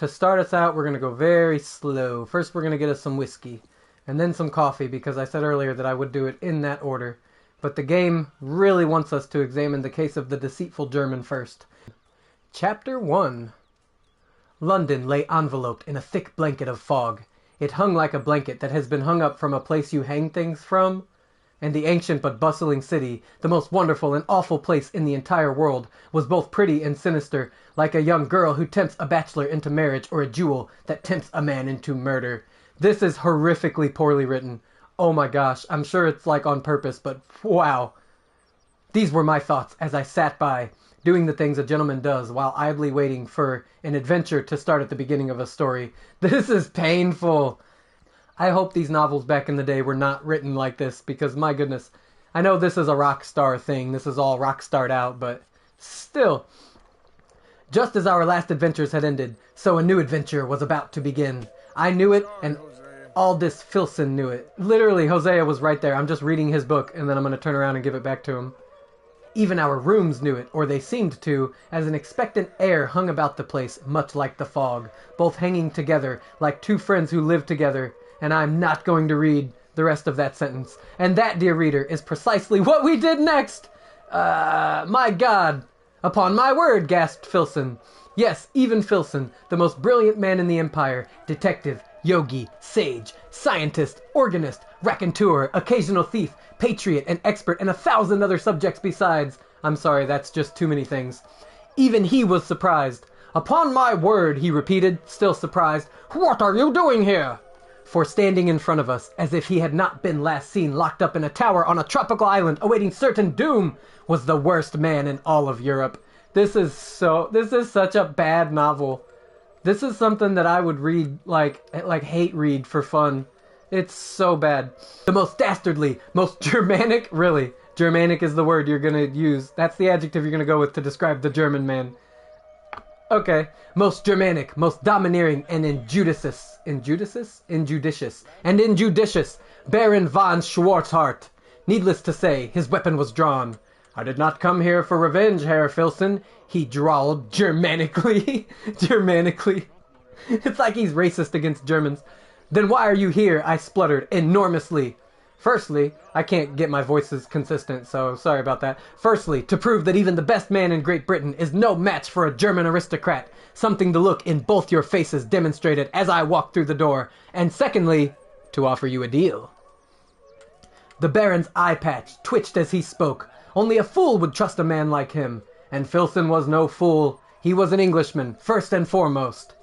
To start us out, we're going to go very slow. First, we're going to get us some whiskey, and then some coffee, because I said earlier that I would do it in that order. But the game really wants us to examine the case of the deceitful German first. Chapter 1. London lay enveloped in a thick blanket of fog. It hung like a blanket that has been hung up from a place you hang things from. And the ancient but bustling city, the most wonderful and awful place in the entire world, was both pretty and sinister, like a young girl who tempts a bachelor into marriage or a jewel that tempts a man into murder. This is horrifically poorly written. Oh my gosh, I'm sure it's like on purpose, but wow. These were my thoughts as I sat by, doing the things a gentleman does while idly waiting for an adventure to start at the beginning of a story. This is painful. I hope these novels back in the day were not written like this, because my goodness, I know this is a rock star thing, this is all rock starred out, but still. Just as our last adventures had ended, so a new adventure was about to begin. I knew it, and Aldous Filson knew it. Literally, Hosea was right there. I'm just reading his book, and then I'm going to turn around and give it back to him. Even our rooms knew it, or they seemed to, as an expectant air hung about the place, much like the fog, both hanging together, like two friends who live together. And I'm not going to read the rest of that sentence. And that, dear reader, is precisely what we did next! My God! Upon my word, gasped Filson. Yes, even Filson, the most brilliant man in the Empire, detective, yogi, sage, scientist, organist, raconteur, occasional thief, patriot, and expert, and 1,000 other subjects besides. I'm sorry, that's just too many things. Even he was surprised. Upon my word, he repeated, still surprised. What are you doing here? For standing in front of us, as if he had not been last seen locked up in a tower on a tropical island awaiting certain doom, was the worst man in all of Europe. This is such a bad novel. This is something that I would read, like hate read for fun. It's so bad. The most dastardly, most Germanic, really, Germanic is the word you're gonna use. That's the adjective you're gonna go with to describe the German man. Okay. Most Germanic, most domineering, and injudicious, Baron von Schwarzhart. Needless to say, his weapon was drawn. I did not come here for revenge, Herr Filson, he drawled Germanically. Germanically. It's like he's racist against Germans. Then why are you here? I spluttered enormously. Firstly, I can't get my voices consistent, so sorry about that. Firstly, to prove that even the best man in Great Britain is no match for a German aristocrat. Something to look in both your faces demonstrated as I walked through the door. And secondly, to offer you a deal. The Baron's eye patch twitched as he spoke. Only a fool would trust a man like him. And Filson was no fool. He was an Englishman, first and foremost.